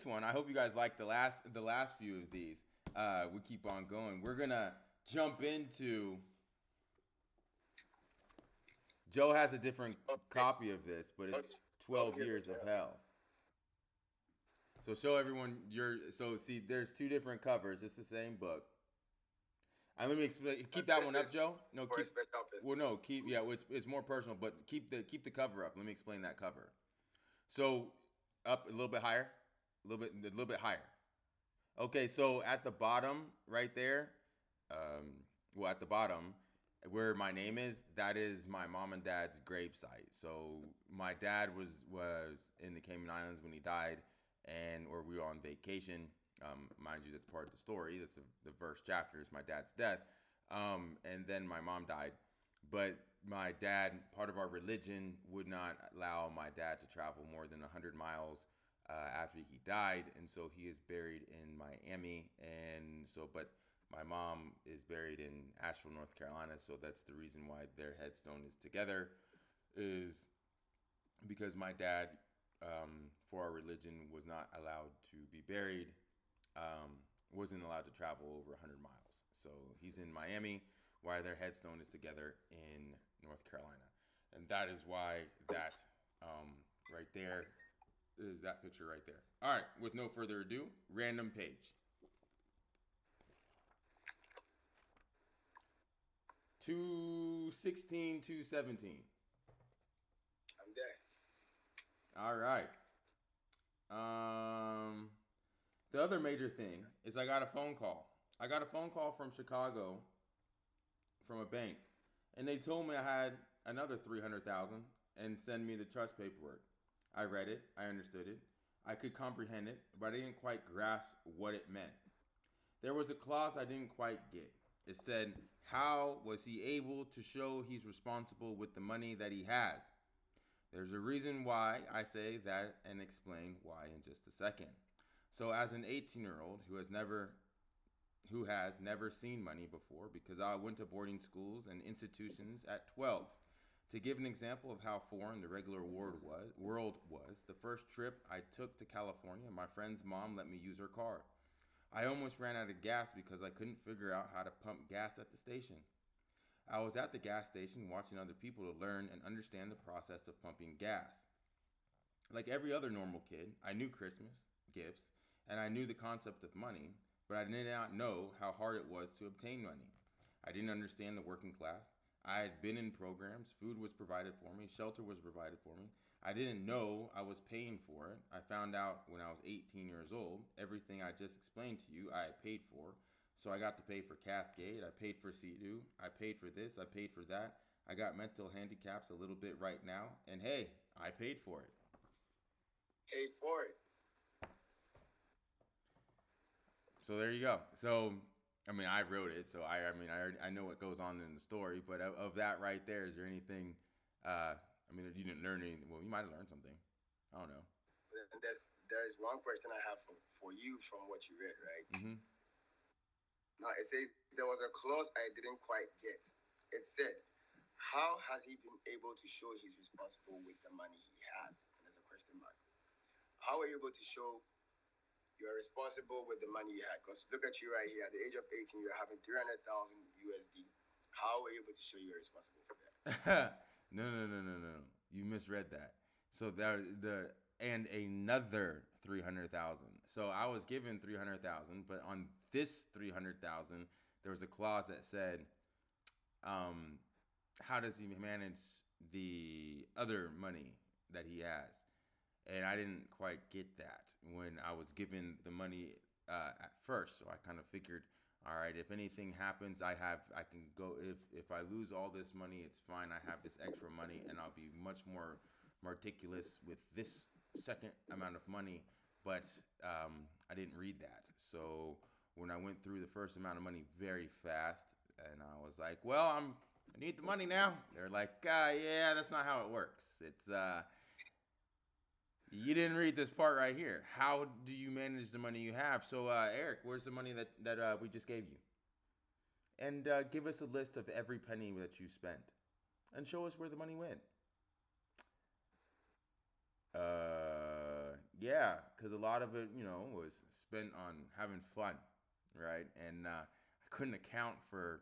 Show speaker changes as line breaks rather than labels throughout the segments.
one, I hope you guys like the last few of these. We keep on going. We're gonna jump into. Joe has a different
Okay.
copy of this, but it's
Okay.
12
Okay.
Years of Hell. So show everyone your. So see, there's two different covers. It's the same book. And let me explain. Keep
And
that
this
one up,
is
Joe. No,
for a
keep.
special person.
Well, no, keep. Yeah, it's more personal, but keep the cover up. Let me explain that cover. So up a little bit higher, a little bit higher. Okay, so at the bottom, right there, well, at the bottom, where my name is, that is my mom and dad's grave site. So my dad was in the Cayman Islands when he died, and or we were on vacation. Mind you, that's part of the story. That's the first chapter is my dad's death, and then my mom died. But my dad, part of our religion, would not allow my dad to travel more than 100 miles after he died, and so he is buried in Miami. And so, but my mom is buried in Asheville, North Carolina. So that's the reason why their headstone is together, is because my dad, for our religion, was not allowed to be buried, wasn't allowed to travel over 100 miles. So he's in Miami, while their headstone is together in North Carolina. And that is why that right there is that picture right there. All right, with no further ado, random page. 216, 217.
I'm there.
All right. The other major thing is I got a phone call. I got a phone call from Chicago from a bank, and they told me I had another 300,000 and send me the trust paperwork. I read it. I understood it. I could comprehend it, but I didn't quite grasp what it meant. There was a clause I didn't quite get. It said, how was he able to show he's responsible with the money that he has? There's a reason why I say that and explain why in just a second. So as an 18-year-old who has never seen money before, because I went to boarding schools and institutions at 12. To give an example of how foreign the regular world was, the first trip I took to California, my friend's mom let me use her car. I almost ran out of gas because I couldn't figure out how to pump gas at the station. I was at the gas station watching other people to learn and understand the process of pumping gas. Like every other normal kid, I knew Christmas, gifts, and I knew the concept of money, but I did not know how hard it was to obtain money. I didn't understand the working class. I had been in programs, food was provided for me, shelter was provided for me. I didn't know I was paying for it. I found out when I was 18 years old. Everything I just explained to you, I had paid for. So I got to pay for Cascade, I paid for Sea-Doo, I paid for this, I paid for that. I got mental handicaps a little bit right now, and hey, I paid for it.
Paid for it.
So there you go. So I mean, I wrote it, so I know what goes on in the story. But of that right there, is there anything? I mean, you didn't learn anything. Well, you might have learned something. I don't know.
And there's one question I have for you from what you read, right?
Mm-hmm.
Now it says there was a clause I didn't quite get. It said, how has he been able to show he's responsible with the money he has? And there's a question mark. How are you able to show you're responsible with the money you had? Because look at you right here. At the age of 18, you're having 300,000 USD. How are you able to show you're responsible for that?
No, no, no, no, no. You misread that. So the and another 300,000. So I was given 300,000, but on this 300,000, there was a clause that said, um, how does he manage the other money that he has? And I didn't quite get that when I was given the money at first. So I kind of figured, all right, if anything happens, I can go. If I lose all this money, it's fine. I have this extra money, and I'll be much more meticulous with this second amount of money. But I didn't read that, so when I went through the first amount of money very fast, and I was like, well, I need the money now. They're like, yeah, that's not how it works. It's you didn't read this part right here. How do you manage the money you have? So, Eric, where's the money that we just gave you? And give us a list of every penny that you spent, and show us where the money went. Yeah, because a lot of it, was spent on having fun, right? And I couldn't account for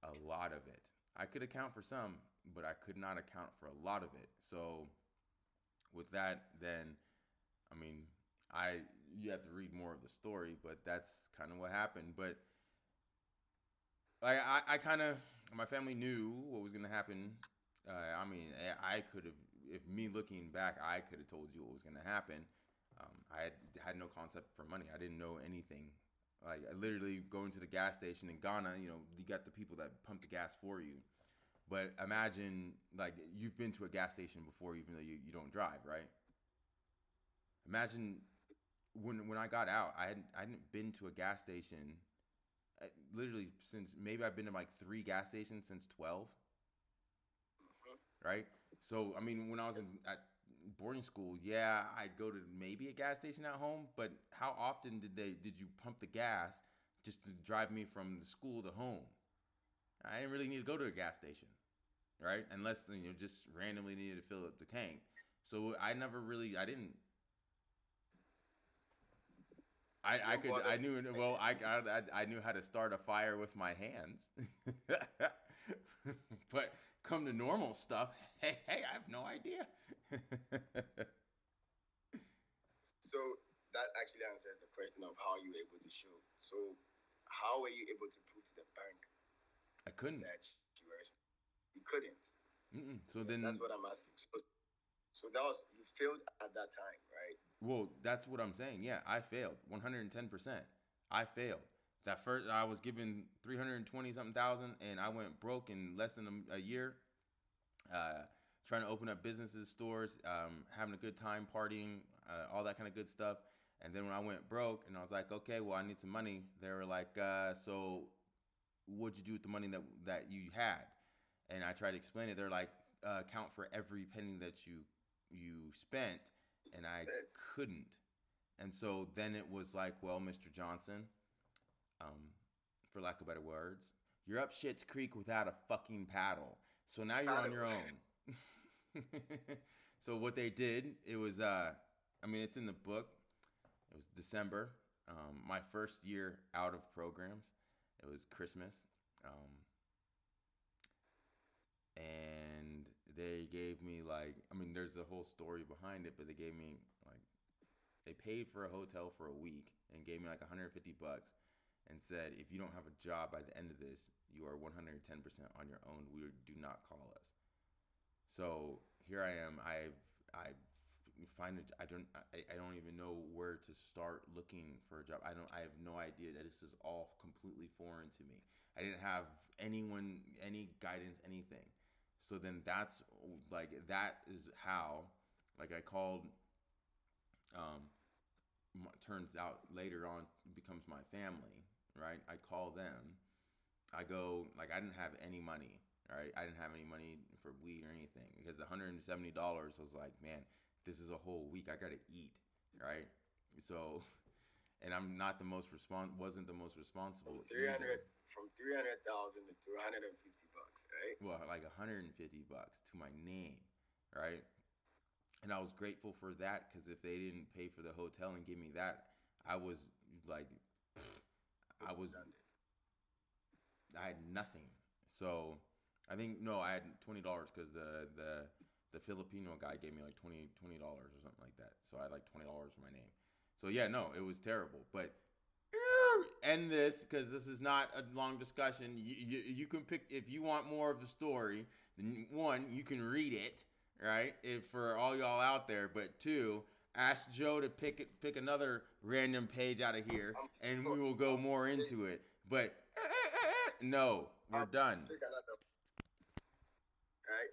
a lot of it. I could account for some, but I could not account for a lot of it. So with that, then I mean, I you have to read more of the story, but that's kind of what happened. But I kind of my family knew what was gonna happen. I mean, I could have, if me looking back, I could have told you what was gonna happen. I had no concept for money. I didn't know anything. Like I literally going to the gas station in Ghana, you got the people that pump the gas for you. But imagine like you've been to a gas station before, even though you don't drive, right? Imagine when I got out, I hadn't been to a gas station literally since maybe I've been to like 3 gas stations since 12,
Mhm.
right? So I mean, when I was at boarding school, yeah, I'd go to maybe a gas station at home, but how often did you pump the gas just to drive me from the school to home? I didn't really need to go to a gas station, right? Unless just randomly needed to fill up the tank. So I never really, I didn't I
Your
could
mother
I knew well I knew how to start a fire with my hands, but come to normal stuff, hey, I have no idea.
So that actually answers the question of how you were able to show. So how were you able to prove to the bank
I couldn't.
that you couldn't?
Mm-mm. So
That's
then,
what I'm asking. So that was you failed at that time, right?
well, that's what I'm saying. Yeah, I failed 110%. I failed. That first, I was given 320 something thousand, and I went broke in less than a year. uh, Trying to open up businesses, stores, having a good time, partying, all that kind of good stuff. And then when I went broke and I was like, okay, well, I need some money. They were like, so what'd you do with the money that you had? And I tried to explain it. They're like, count for every penny that you spent, and I
But
couldn't. And so then it was like, well, Mr. Johnson, um, for lack of better words, you're up shit's creek without a fucking paddle. So now you're
I
on
don't
your own. So what they did, it was I mean it's in the book. It was December, my first year out of programs. It was Christmas, um, and they gave me like, I mean there's a whole story behind it, but they gave me like, they paid for a hotel for a week and gave me like 150 bucks and said, if you don't have a job by the end of this, you are 110% on your own. We do not call us. So here I am. I find it. I don't even know where to start looking for a job. I have no idea. That this is all completely foreign to me. I didn't have anyone, any guidance, anything. So then that's like, that is how, like, I called. Um, Turns out later on becomes my family. Right. I call them. I go, like, I didn't have any money, right? I didn't have any money for weed or anything because $170, I was like, man, this is a whole week. I gotta eat, right? So, and I'm not the most wasn't the most
from
responsible
three
either.
hundred from 300,000 to 250 bucks, right?
Well, like 150 bucks to my name, right? And I was grateful for that because if they didn't pay for the hotel and give me that, I was like, I was I had nothing. So I think no, I had $20 because the Filipino guy gave me like $20 or something like that. So I had like $20 for my name. So yeah, no, it was terrible. But end this because this is not a long discussion. You can pick if you want more of the story. Then one, you can read it, right? If for all y'all out there. But two, ask Joe to pick another random page out of here,
I'm
and we
sure.
will go
I'm
more
pick,
into it. But no, we're
I'm
done.
pick another, right?